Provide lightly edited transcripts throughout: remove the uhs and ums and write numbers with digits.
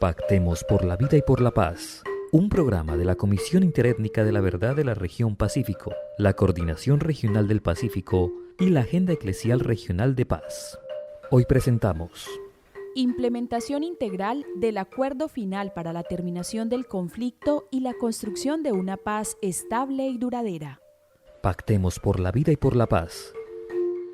Pactemos por la vida y por la paz. Un programa de la Comisión Interétnica de la Verdad de la Región Pacífico, la Coordinación Regional del Pacífico y la Agenda Eclesial Regional de Paz. Hoy presentamos Implementación integral del Acuerdo Final para la Terminación del Conflicto y la Construcción de una Paz Estable y Duradera. Pactemos por la vida y por la paz.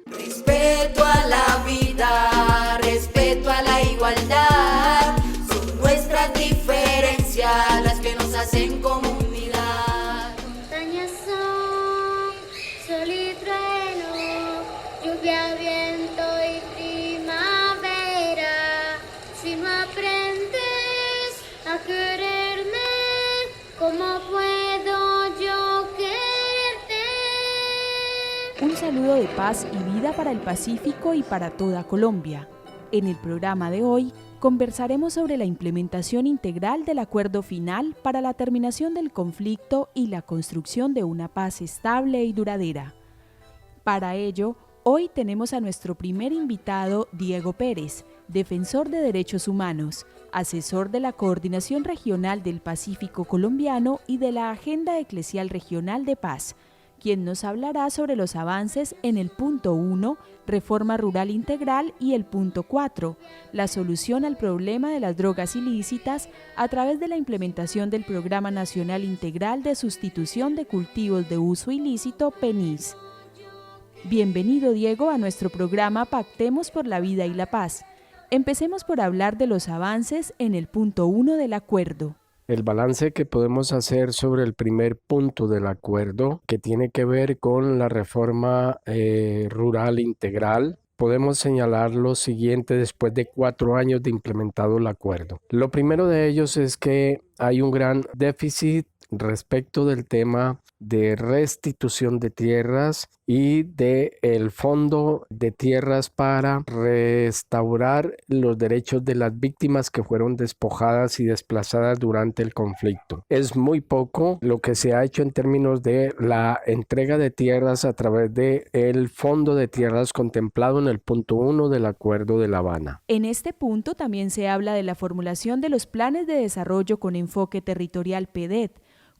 Respeto a la vida, respeto a la igualdad. Son nuestras diferencias las que nos hacen comunidad. Montañas son sol y trueno, lluvia, viento y primavera. Si no aprendes a quererme, ¿cómo puedo yo quererte? Un saludo de paz y vida para el Pacífico y para toda Colombia. En el programa de hoy conversaremos sobre la implementación integral del Acuerdo Final para la Terminación del Conflicto y la construcción de una paz estable y duradera. Para ello, hoy tenemos a nuestro primer invitado, Diego Pérez, defensor de derechos humanos, asesor de la Coordinación Regional del Pacífico Colombiano y de la Agenda Eclesial Regional de Paz, quien nos hablará sobre los avances en el punto 1, reforma rural integral, y el punto 4, la solución al problema de las drogas ilícitas a través de la implementación del Programa Nacional Integral de Sustitución de Cultivos de Uso Ilícito, PENIS. Bienvenido, Diego, a nuestro programa Pactemos por la Vida y la Paz. Empecemos por hablar de los avances en el punto 1 del acuerdo. El balance que podemos hacer sobre el primer punto del acuerdo, que tiene que ver con la reforma rural integral, podemos señalar lo siguiente después de 4 años de implementado el acuerdo. Lo primero de ellos es que hay un gran déficit respecto del tema de restitución de tierras y del fondo de tierras para restaurar los derechos de las víctimas que fueron despojadas y desplazadas durante el conflicto. Es muy poco lo que se ha hecho en términos de la entrega de tierras a través del fondo de tierras contemplado en el punto 1 del Acuerdo de La Habana. En este punto también se habla de la formulación de los planes de desarrollo con enfoque territorial PEDET.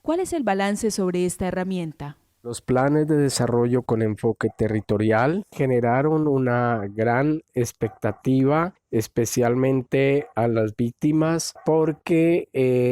¿Cuál es el balance sobre esta herramienta? Los planes de desarrollo con enfoque territorial generaron una gran expectativa, especialmente a las víctimas, porque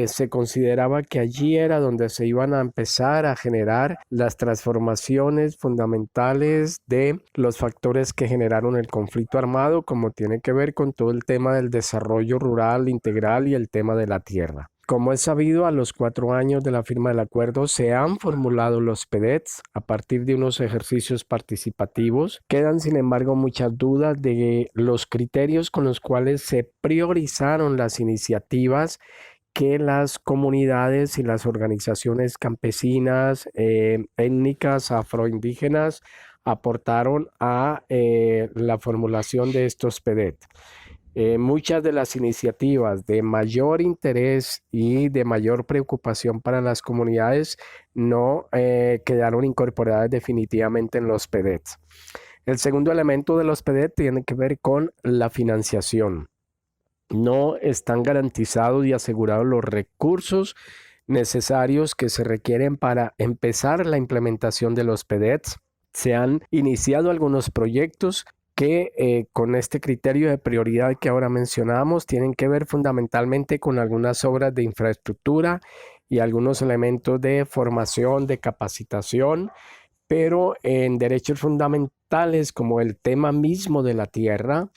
se consideraba que allí era donde se iban a empezar a generar las transformaciones fundamentales de los factores que generaron el conflicto armado, como tiene que ver con todo el tema del desarrollo rural integral y el tema de la tierra. Como es sabido, a los 4 años de la firma del acuerdo se han formulado los PEDETs a partir de unos ejercicios participativos. Quedan, sin embargo, muchas dudas de los criterios con los cuales se priorizaron las iniciativas que las comunidades y las organizaciones campesinas, étnicas, afroindígenas aportaron a la formulación de estos PEDET. Muchas de las iniciativas de mayor interés y de mayor preocupación para las comunidades no quedaron incorporadas definitivamente en los PEDET. El segundo elemento de los PEDET tiene que ver con la financiación. No están garantizados y asegurados los recursos necesarios que se requieren para empezar la implementación de los PEDET. Se han iniciado algunos proyectos que con este criterio de prioridad que ahora mencionamos tienen que ver fundamentalmente con algunas obras de infraestructura y algunos elementos de formación, de capacitación, pero en derechos fundamentales como el tema mismo de la tierra,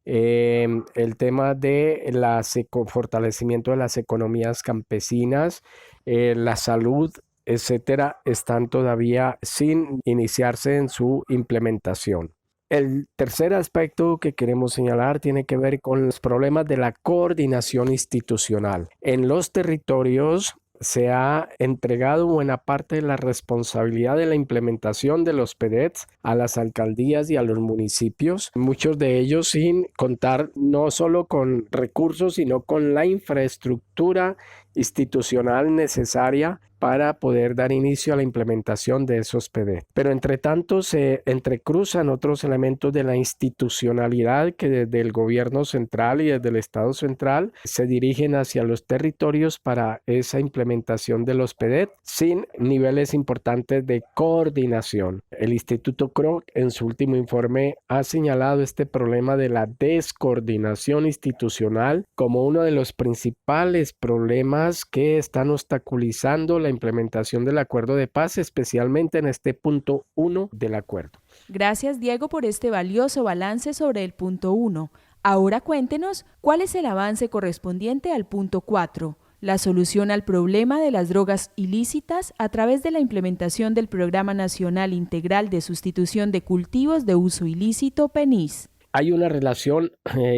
el tema de fortalecimiento de las economías campesinas, la salud, etcétera, están todavía sin iniciarse en su implementación. El tercer aspecto que queremos señalar tiene que ver con los problemas de la coordinación institucional. En los territorios se ha entregado buena parte de la responsabilidad de la implementación de los PEDETs a las alcaldías y a los municipios, muchos de ellos sin contar no solo con recursos, sino con la infraestructura institucional necesaria para poder dar inicio a la implementación de esos PD. Pero entre tanto se entrecruzan otros elementos de la institucionalidad que desde el gobierno central y desde el Estado central se dirigen hacia los territorios para esa implementación de los PD sin niveles importantes de coordinación. El Instituto Kroc en su último informe ha señalado este problema de la descoordinación institucional como uno de los principales problemas que están obstaculizando la implementación del acuerdo de paz, especialmente en este punto 1 del acuerdo. Gracias, Diego, por este valioso balance sobre el punto 1. Ahora cuéntenos cuál es el avance correspondiente al punto 4, la solución al problema de las drogas ilícitas a través de la implementación del Programa Nacional Integral de Sustitución de Cultivos de Uso Ilícito, PENIS. Hay una relación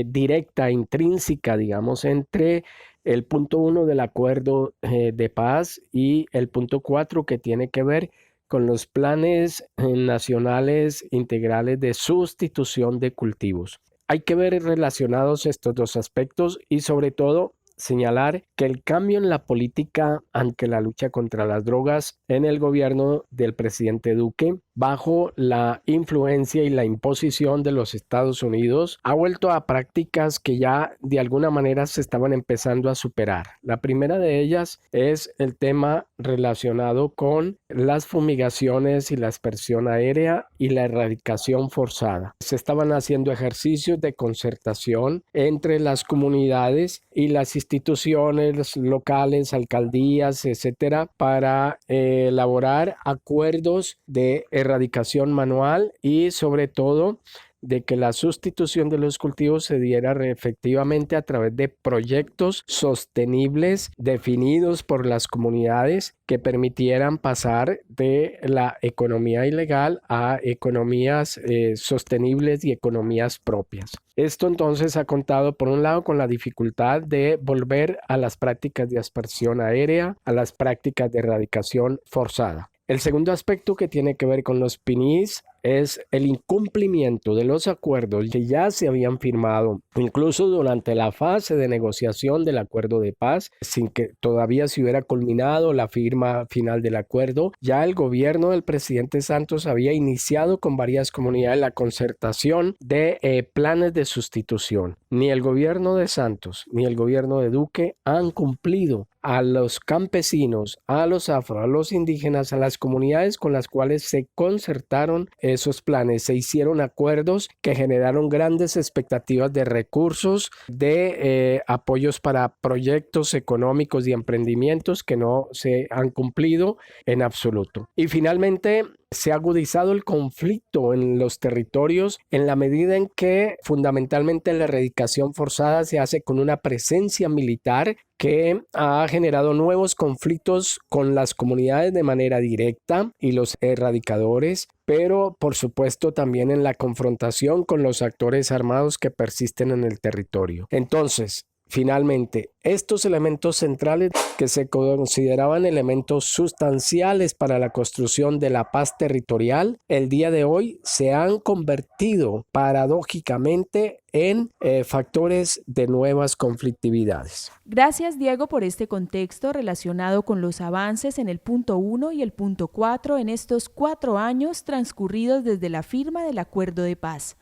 directa, intrínseca, digamos, entre el punto 1 del acuerdo de paz y el punto 4 que tiene que ver con los planes nacionales integrales de sustitución de cultivos. Hay que ver relacionados estos dos aspectos y sobre todo señalar que el cambio en la política ante la lucha contra las drogas en el gobierno del presidente Duque, bajo la influencia y la imposición de los Estados Unidos, ha vuelto a prácticas que ya de alguna manera se estaban empezando a superar. La primera de ellas es el tema relacionado con las fumigaciones y la aspersión aérea y la erradicación forzada. Se estaban haciendo ejercicios de concertación entre las comunidades y las instituciones locales, alcaldías, etcétera, para elaborar acuerdos de erradicación manual y sobre todo de que la sustitución de los cultivos se diera efectivamente a través de proyectos sostenibles definidos por las comunidades que permitieran pasar de la economía ilegal a economías sostenibles y economías propias. Esto entonces ha contado por un lado con la dificultad de volver a las prácticas de aspersión aérea, a las prácticas de erradicación forzada. El segundo aspecto que tiene que ver con los PNIS es el incumplimiento de los acuerdos que ya se habían firmado, incluso durante la fase de negociación del acuerdo de paz, sin que todavía se hubiera culminado la firma final del acuerdo. Ya el gobierno del presidente Santos había iniciado con varias comunidades la concertación de planes de sustitución. Ni el gobierno de Santos ni el gobierno de Duque han cumplido a los campesinos, a los afro, a los indígenas, a las comunidades con las cuales se concertaron esos planes. Se hicieron acuerdos que generaron grandes expectativas de recursos, de apoyos para proyectos económicos y emprendimientos que no se han cumplido en absoluto. Y finalmente, se ha agudizado el conflicto en los territorios en la medida en que fundamentalmente la erradicación forzada se hace con una presencia militar que ha generado nuevos conflictos con las comunidades de manera directa y los erradicadores, pero por supuesto también en la confrontación con los actores armados que persisten en el territorio. Entonces, finalmente, estos elementos centrales que se consideraban elementos sustanciales para la construcción de la paz territorial, el día de hoy se han convertido paradójicamente en factores de nuevas conflictividades. Gracias, Diego, por este contexto relacionado con los avances en el punto 1 y el punto 4 en estos 4 años transcurridos desde la firma del acuerdo de paz.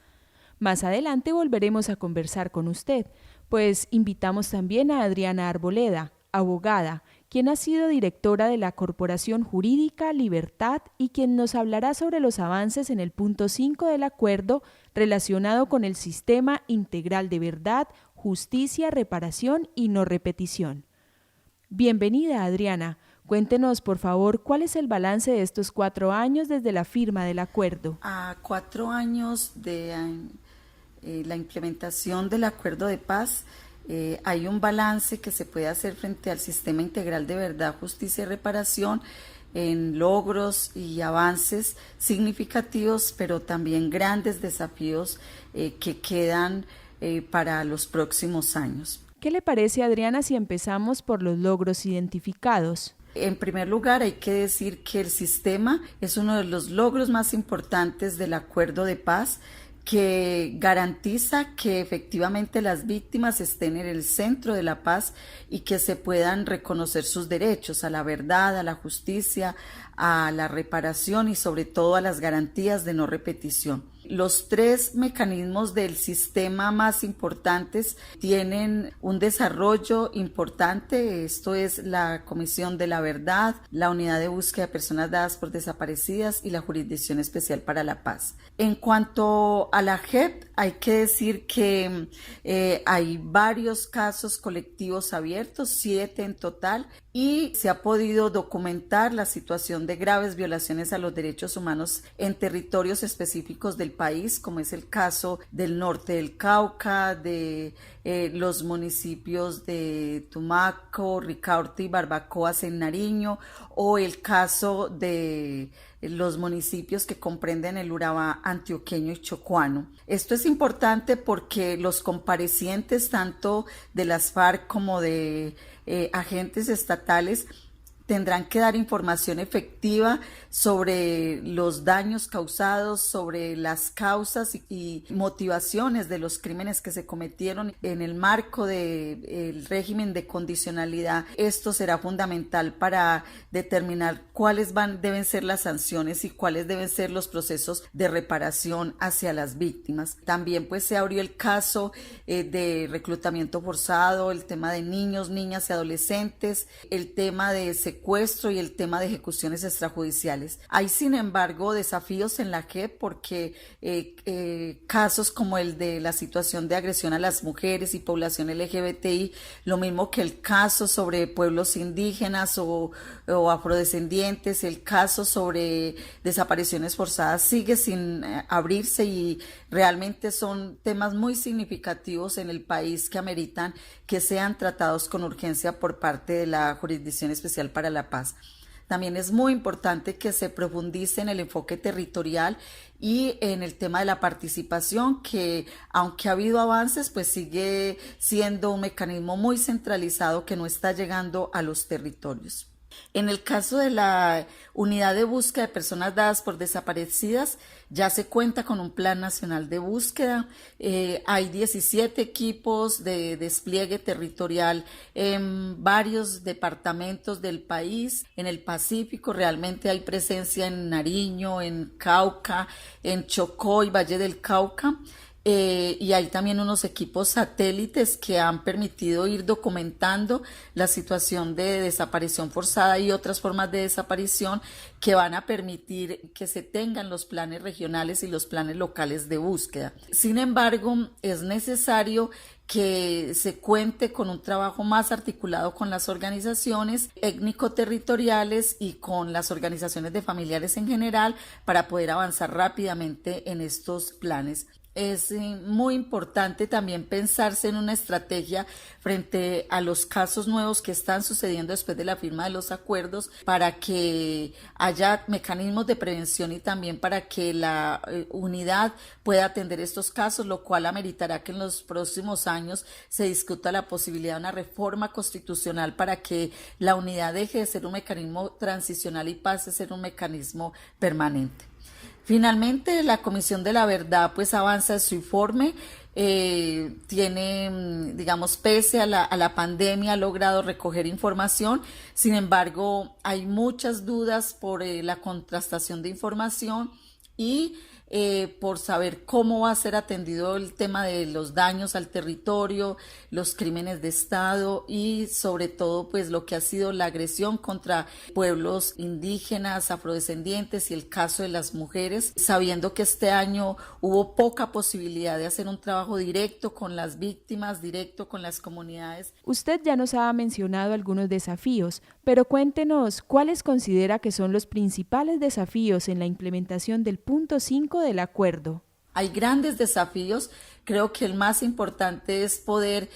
Más adelante volveremos a conversar con usted, pues invitamos también a Adriana Arboleda, abogada, quien ha sido directora de la Corporación Jurídica Libertad y quien nos hablará sobre los avances en el punto 5 del acuerdo relacionado con el Sistema Integral de Verdad, Justicia, Reparación y No Repetición. Bienvenida, Adriana. Cuéntenos, por favor, ¿cuál es el balance de estos 4 años desde la firma del acuerdo? A 4 años de la implementación del acuerdo de paz, hay un balance que se puede hacer frente al Sistema Integral de Verdad, Justicia y Reparación en logros y avances significativos, pero también grandes desafíos que quedan para los próximos años. ¿Qué le parece, Adriana, si empezamos por los logros identificados? En primer lugar, hay que decir que el sistema es uno de los logros más importantes del acuerdo de paz, que garantiza que efectivamente las víctimas estén en el centro de la paz y que se puedan reconocer sus derechos a la verdad, a la justicia, a la reparación y sobre todo a las garantías de no repetición. Los 3 mecanismos del sistema más importantes tienen un desarrollo importante. Esto es la Comisión de la Verdad, la Unidad de Búsqueda de Personas Dadas por Desaparecidas y la Jurisdicción Especial para la Paz. En cuanto a la JEP, hay que decir que hay varios casos colectivos abiertos, 7 en total, y se ha podido documentar la situación de graves violaciones a los derechos humanos en territorios específicos del país, como es el caso del norte del Cauca, de los municipios de Tumaco, Ricaurte y Barbacoas en Nariño, o el caso de los municipios que comprenden el Urabá antioqueño y chocuano. Esto es importante porque los comparecientes tanto de las FARC como de agentes estatales tendrán que dar información efectiva sobre los daños causados, sobre las causas y motivaciones de los crímenes que se cometieron en el marco del régimen de condicionalidad. Esto será fundamental para determinar cuáles deben ser las sanciones y cuáles deben ser los procesos de reparación hacia las víctimas. También pues se abrió el caso de reclutamiento forzado, el tema de niños, niñas y adolescentes, el tema de secuestro y el tema de ejecuciones extrajudiciales. Hay, sin embargo, desafíos en la JEP porque casos como el de la situación de agresión a las mujeres y población LGBTI, lo mismo que el caso sobre pueblos indígenas o afrodescendientes, el caso sobre desapariciones forzadas sigue sin abrirse y realmente son temas muy significativos en el país que ameritan que sean tratados con urgencia por parte de la Jurisdicción Especial para la Paz. También es muy importante que se profundice en el enfoque territorial y en el tema de la participación, que aunque ha habido avances, pues sigue siendo un mecanismo muy centralizado que no está llegando a los territorios. En el caso de la Unidad de Búsqueda de Personas Dadas por Desaparecidas, ya se cuenta con un Plan Nacional de Búsqueda. Hay 17 equipos de despliegue territorial en varios departamentos del país. En el Pacífico realmente hay presencia en Nariño, en Cauca, en Chocó y Valle del Cauca. Y hay también unos equipos satélites que han permitido ir documentando la situación de desaparición forzada y otras formas de desaparición que van a permitir que se tengan los planes regionales y los planes locales de búsqueda. Sin embargo, es necesario que se cuente con un trabajo más articulado con las organizaciones étnico-territoriales y con las organizaciones de familiares en general para poder avanzar rápidamente en estos planes. Es muy importante también pensarse en una estrategia frente a los casos nuevos que están sucediendo después de la firma de los acuerdos para que haya mecanismos de prevención y también para que la unidad pueda atender estos casos, lo cual ameritará que en los próximos años se discuta la posibilidad de una reforma constitucional para que la unidad deje de ser un mecanismo transicional y pase a ser un mecanismo permanente. Finalmente, la Comisión de la Verdad pues avanza en su informe, tiene, digamos, pese a la pandemia, ha logrado recoger información. Sin embargo, hay muchas dudas por la contrastación de información y por saber cómo va a ser atendido el tema de los daños al territorio, los crímenes de Estado y sobre todo pues lo que ha sido la agresión contra pueblos indígenas, afrodescendientes y el caso de las mujeres, sabiendo que este año hubo poca posibilidad de hacer un trabajo directo con las víctimas, directo con las comunidades. Usted ya nos ha mencionado algunos desafíos, pero cuéntenos cuáles considera que son los principales desafíos en la implementación del punto 5 del acuerdo. Hay grandes desafíos. Creo que el más importante es poder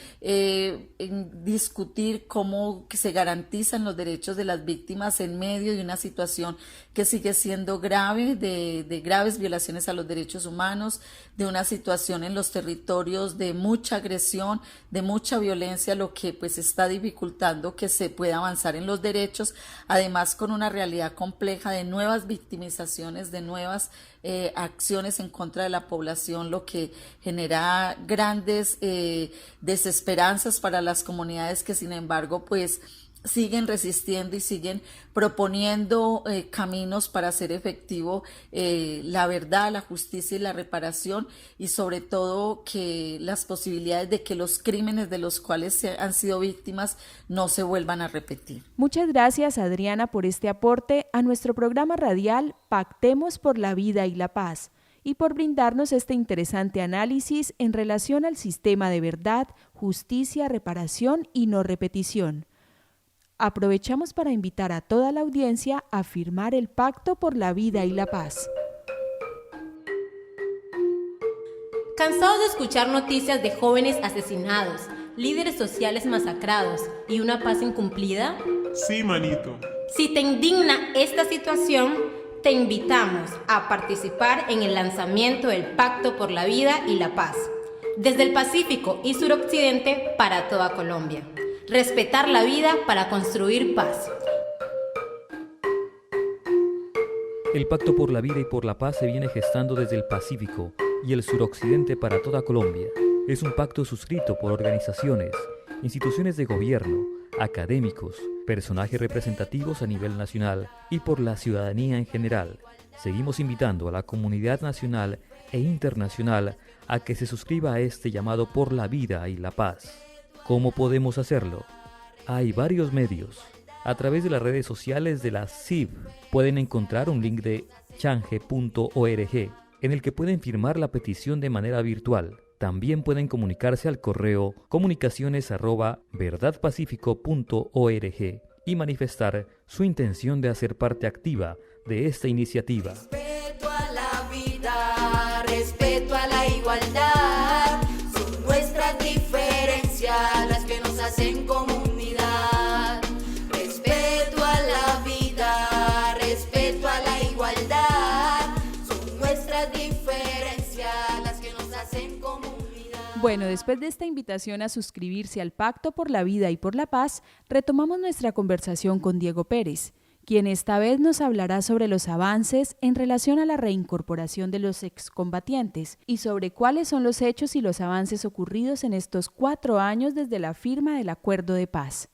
discutir cómo se garantizan los derechos de las víctimas en medio de una situación que sigue siendo grave, de graves violaciones a los derechos humanos, de una situación en los territorios de mucha agresión, de mucha violencia, lo que pues está dificultando que se pueda avanzar en los derechos, además con una realidad compleja de nuevas victimizaciones, de nuevas acciones en contra de la población, lo que genera grandes desesperanzas para las comunidades que sin embargo pues siguen resistiendo y siguen proponiendo caminos para hacer efectivo la verdad, la justicia y la reparación, y sobre todo que las posibilidades de que los crímenes de los cuales han sido víctimas no se vuelvan a repetir. Muchas gracias, Adriana, por este aporte a nuestro programa radial Pactemos por la Vida y la Paz, y por brindarnos este interesante análisis en relación al sistema de verdad, justicia, reparación y no repetición. Aprovechamos para invitar a toda la audiencia a firmar el Pacto por la Vida y la Paz. ¿Cansados de escuchar noticias de jóvenes asesinados, líderes sociales masacrados y una paz incumplida? Sí, manito. Si te indigna esta situación, te invitamos a participar en el lanzamiento del Pacto por la Vida y la Paz, desde el Pacífico y Suroccidente para toda Colombia. Respetar la vida para construir paz. El Pacto por la Vida y por la Paz se viene gestando desde el Pacífico y el suroccidente para toda Colombia. Es un pacto suscrito por organizaciones, instituciones de gobierno, académicos, personajes representativos a nivel nacional y por la ciudadanía en general. Seguimos invitando a la comunidad nacional e internacional a que se suscriba a este llamado por la vida y la paz. ¿Cómo podemos hacerlo? Hay varios medios. A través de las redes sociales de la CIV pueden encontrar un link de change.org en el que pueden firmar la petición de manera virtual. También pueden comunicarse al correo comunicaciones@verdadpacifico.org y manifestar su intención de hacer parte activa de esta iniciativa. Respeto a la vida, respeto a la igualdad, son nuestras diferencias las que nos hacen comunidad. Respeto a la vida, respeto a la igualdad, son nuestras diferencias las que nos hacen comunidad. Bueno, después de esta invitación a suscribirse al Pacto por la Vida y por la Paz, retomamos nuestra conversación con Diego Pérez, quien esta vez nos hablará sobre los avances en relación a la reincorporación de los excombatientes y sobre cuáles son los hechos y los avances ocurridos en estos 4 años desde la firma del Acuerdo de Paz.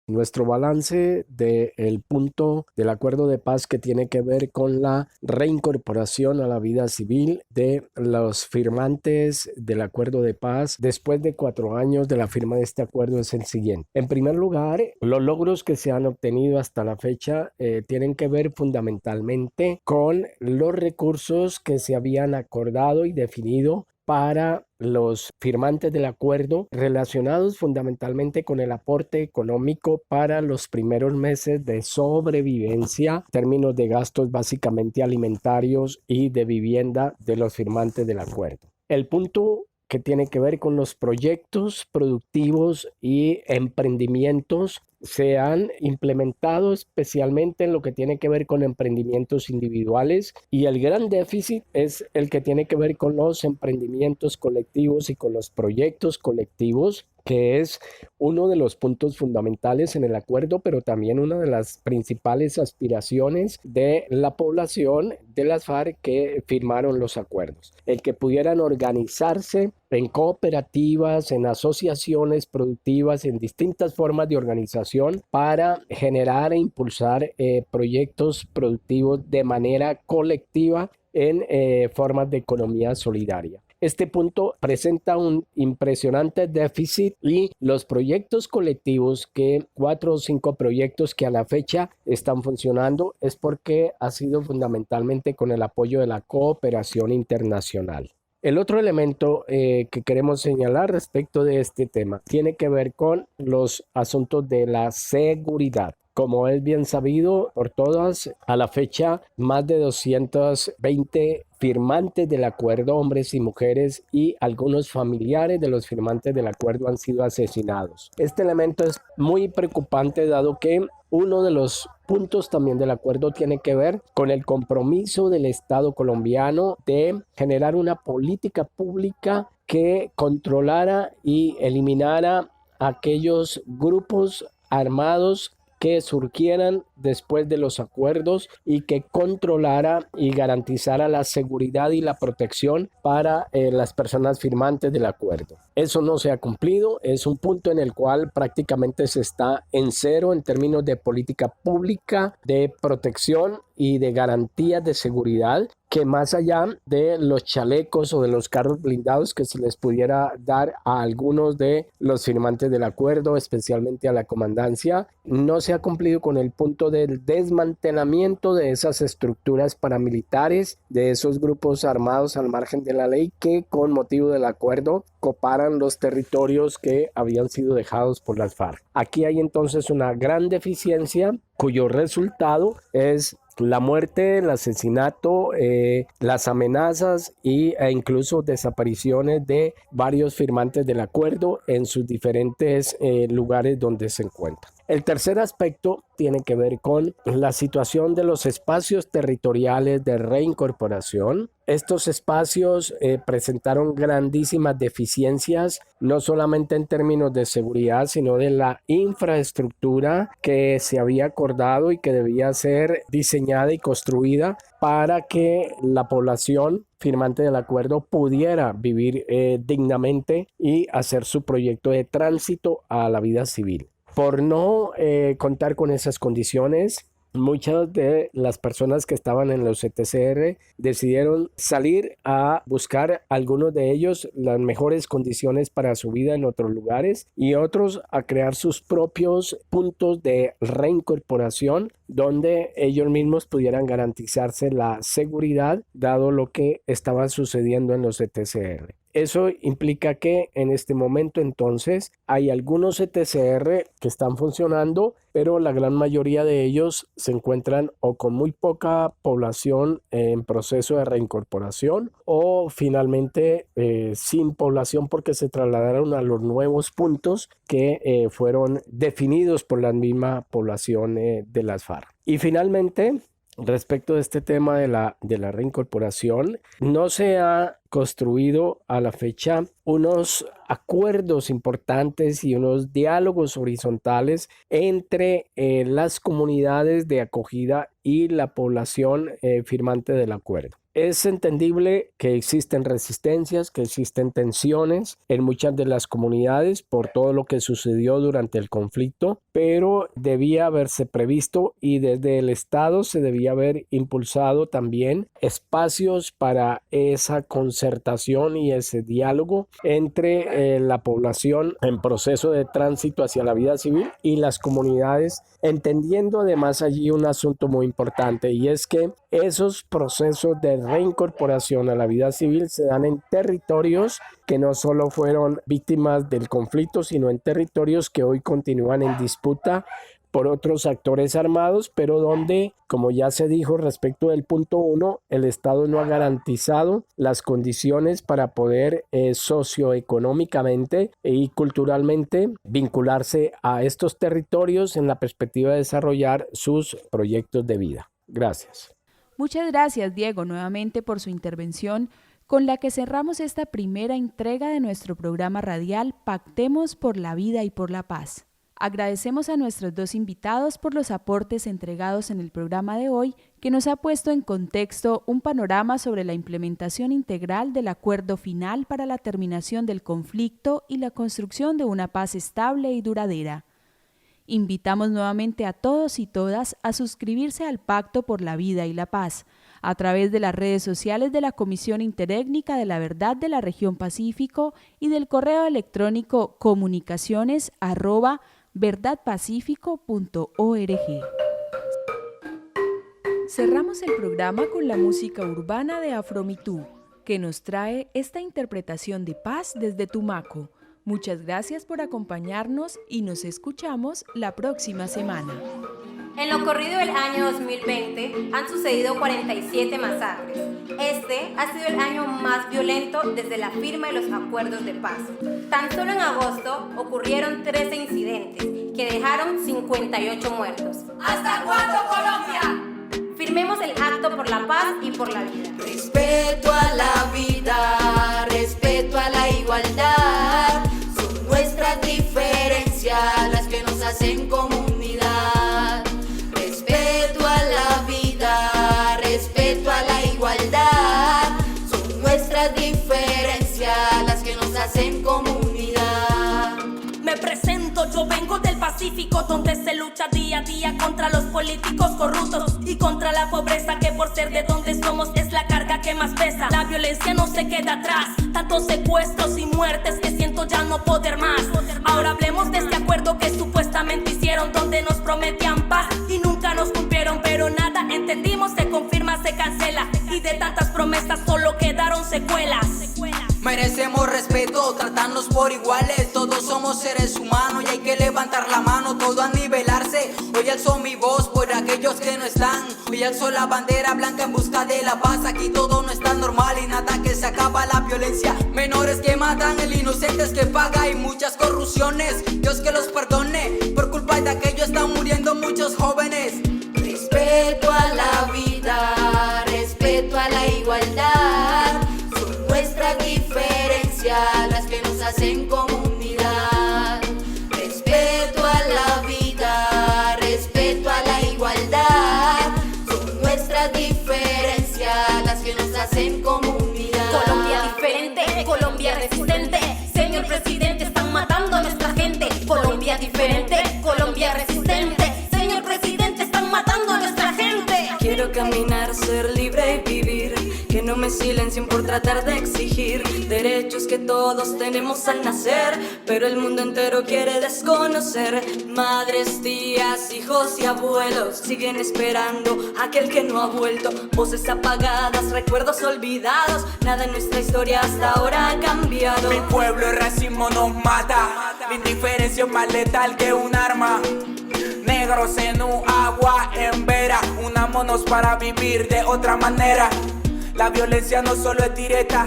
Nuestro balance del punto del acuerdo de paz que tiene que ver con la reincorporación a la vida civil de los firmantes del acuerdo de paz después de 4 años de la firma de este acuerdo es el siguiente. En primer lugar, los logros que se han obtenido hasta la fecha tienen que ver fundamentalmente con los recursos que se habían acordado y definido para los firmantes del acuerdo, relacionados fundamentalmente con el aporte económico para los primeros meses de sobrevivencia, en términos de gastos básicamente alimentarios y de vivienda de los firmantes del acuerdo. El punto que tiene que ver con los proyectos productivos y emprendimientos se han implementado especialmente en lo que tiene que ver con emprendimientos individuales, y el gran déficit es el que tiene que ver con los emprendimientos colectivos y con los proyectos colectivos, que es uno de los puntos fundamentales en el acuerdo, pero también una de las principales aspiraciones de la población de las FARC que firmaron los acuerdos. El que pudieran organizarse en cooperativas, en asociaciones productivas, en distintas formas de organización para generar e impulsar proyectos productivos de manera colectiva en formas de economía solidaria. Este punto presenta un impresionante déficit, y los proyectos colectivos, que 4 o 5 proyectos que a la fecha están funcionando, es porque ha sido fundamentalmente con el apoyo de la cooperación internacional. El otro elemento que queremos señalar respecto de este tema tiene que ver con los asuntos de la seguridad. Como es bien sabido por todas, a la fecha más de 220 firmantes del acuerdo, hombres y mujeres, y algunos familiares de los firmantes del acuerdo han sido asesinados. Este elemento es muy preocupante, dado que uno de los puntos también del acuerdo tiene que ver con el compromiso del Estado colombiano de generar una política pública que controlara y eliminara aquellos grupos armados que surgieran después de los acuerdos y que controlara y garantizara la seguridad y la protección para las personas firmantes del acuerdo. Eso no se ha cumplido, es un punto en el cual prácticamente se está en cero en términos de política pública, de protección y de garantías de seguridad, que más allá de los chalecos o de los carros blindados que se les pudiera dar a algunos de los firmantes del acuerdo, especialmente a la comandancia, no se ha cumplido con el punto del desmantelamiento de esas estructuras paramilitares, de esos grupos armados al margen de la ley que con motivo del acuerdo coparan los territorios que habían sido dejados por las FARC. Aquí hay entonces una gran deficiencia cuyo resultado es la muerte, el asesinato, las amenazas e incluso desapariciones de varios firmantes del acuerdo en sus diferentes lugares donde se encuentran. El tercer aspecto tiene que ver con la situación de los espacios territoriales de reincorporación. Estos espacios presentaron grandísimas deficiencias, no solamente en términos de seguridad, sino de la infraestructura que se había acordado y que debía ser diseñada y construida para que la población firmante del acuerdo pudiera vivir dignamente y hacer su proyecto de tránsito a la vida civil. Por no contar con esas condiciones, muchas de las personas que estaban en los ETCR decidieron salir a buscar, algunos de ellos, las mejores condiciones para su vida en otros lugares y otros a crear sus propios puntos de reincorporación donde ellos mismos pudieran garantizarse la seguridad dado lo que estaba sucediendo en los ETCR. Eso implica que en este momento entonces hay algunos ETCR que están funcionando, pero la gran mayoría de ellos se encuentran o con muy poca población en proceso de reincorporación o finalmente sin población porque se trasladaron a los nuevos puntos que fueron definidos por la misma población de las FARC. Y finalmente, respecto de este tema de la reincorporación, no se ha construido a la fecha unos acuerdos importantes y unos diálogos horizontales entre las comunidades de acogida y la población firmante del acuerdo. Es entendible que existen resistencias, que existen tensiones en muchas de las comunidades por todo lo que sucedió durante el conflicto, pero debía haberse previsto y desde el Estado se debía haber impulsado también espacios para esa concertación y ese diálogo entre la población en proceso de tránsito hacia la vida civil y las comunidades, entendiendo además allí un asunto muy importante, y es que esos procesos de reincorporación a la vida civil se dan en territorios que no solo fueron víctimas del conflicto, sino en territorios que hoy continúan en disputa por otros actores armados, pero donde, como ya se dijo respecto del punto 1, el Estado no ha garantizado las condiciones para poder socioeconómicamente y culturalmente vincularse a estos territorios en la perspectiva de desarrollar sus proyectos de vida. Gracias. Muchas gracias, Diego, nuevamente por su intervención, con la que cerramos esta primera entrega de nuestro programa radial Pactemos por la Vida y por la Paz. Agradecemos a nuestros dos invitados por los aportes entregados en el programa de hoy, que nos ha puesto en contexto un panorama sobre la implementación integral del acuerdo final para la terminación del conflicto y la construcción de una paz estable y duradera. Invitamos nuevamente a todos y todas a suscribirse al Pacto por la Vida y la Paz a través de las redes sociales de la Comisión Interétnica de la Verdad de la Región Pacífico y del correo electrónico comunicaciones@verdadpacifico.org. Cerramos el programa con la música urbana de Afromitú, que nos trae esta interpretación de paz desde Tumaco. Muchas gracias por acompañarnos y nos escuchamos la próxima semana. En lo corrido del año 2020 han sucedido 47 masacres. Este ha sido el año más violento desde la firma de los acuerdos de paz. Tan solo en agosto ocurrieron 13 incidentes que dejaron 58 muertos. ¿Hasta cuándo, Colombia? Firmemos el acto por la paz y por la vida. Respeto a la vida, respeto a la igualdad. Son nuestras diferencias las que nos hacen comunidad. hacen comunidad. Me presento, yo vengo del Pacífico, donde se lucha día a día contra los políticos corruptos y contra la pobreza, que por ser de donde somos es la carga que más pesa. La violencia no se queda atrás, tantos secuestros y muertes que siento ya no poder más. Ahora hablemos de este acuerdo que supuestamente hicieron, donde nos prometían paz y nunca nos cumplieron, pero nada entendimos, se confirma, se cancela, y de tantas promesas solo quedaron secuelas. Merecemos respeto, tratarnos por iguales. Todos somos seres humanos y hay que levantar la mano, todo a nivelarse. Hoy alzo mi voz por aquellos que no están. Hoy alzo la bandera blanca en busca de la paz. Aquí todo no está normal y nada que se acaba la violencia. Menores que matan, el inocente es que paga y muchas corrupciones. Dios que los perdone, por culpa de aquello están muriendo muchos jóvenes. Respeto a la vida, respeto a la igualdad. Nuestras diferencias las que nos hacen comunidad. Respeto a la vida, respeto a la igualdad. Son nuestras diferencias las que nos hacen comunidad. Colombia diferente, Colombia resistente. Señor presidente, están matando a nuestra gente. Colombia diferente, Colombia resistente. Señor presidente, están matando a nuestra gente. Quiero caminar, ser libre y vivir. Que no me silencien por tratar de exigir derechos que todos tenemos al nacer, pero el mundo entero quiere desconocer. Madres, tías, hijos y abuelos siguen esperando a aquel que no ha vuelto. Voces apagadas, recuerdos olvidados, nada en nuestra historia hasta ahora ha cambiado. Mi pueblo, el racismo nos mata, la indiferencia es más letal que un arma. Negros en un agua en vera, unámonos para vivir de otra manera. La violencia no solo es directa,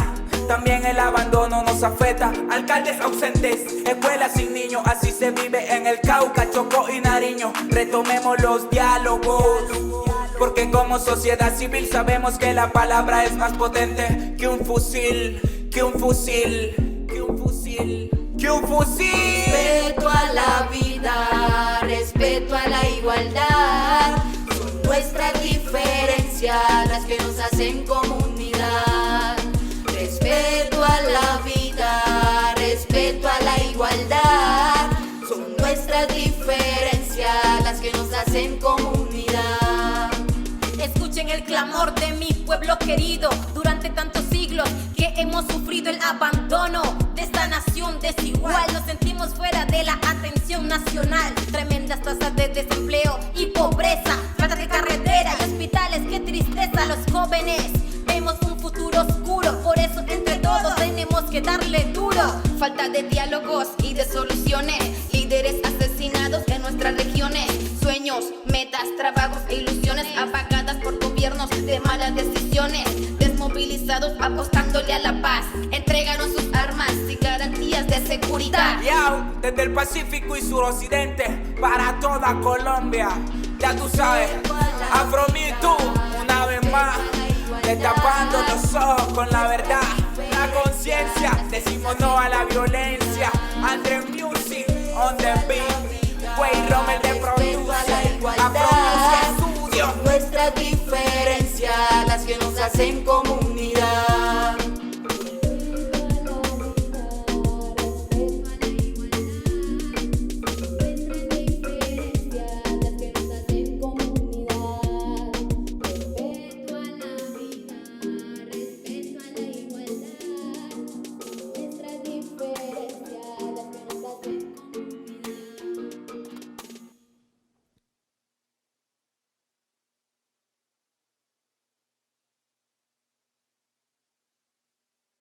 también el abandono nos afecta. Alcaldes ausentes, escuelas sin niños, así se vive en el Cauca, Chocó y Nariño. Retomemos los diálogos, porque como sociedad civil sabemos que la palabra es más potente que un fusil, que un fusil, que un fusil, que un fusil. Respeto a la vida, respeto a la igualdad. Son nuestras diferencias las que nos hacen comunidad. Respeto a la vida, respeto a la igualdad. Son nuestras diferencias las que nos hacen comunidad. Escuchen el clamor de mi pueblo querido. Durante tantos siglos que hemos sufrido el abandono de esta nación desigual, nos sentimos fuera de la atención nacional. Tremendas tasas de desempleo y pobreza, falta de carretera y hospitales, qué tristeza. Los jóvenes vemos un futuro oscuro, por eso entre todos tenemos que darle duro. Falta de diálogos y de soluciones, líderes asesinados en nuestras regiones. Sueños, metas, trabajos e ilusiones apagadas por gobiernos de malas decisiones. Desmovilizados apostándole a la paz, entregaron sus armas sin garantías de seguridad. Yo, desde el Pacífico y suroccidente para toda Colombia, ya tú sabes, Afro Me Too, una vez más, destapando los ojos con la verdad, la conciencia, decimos no a la violencia. Andre Music on the beat, Way Rommel de produce, Afro Music Studio. Nuestras diferencias las que nos hacen comunidad.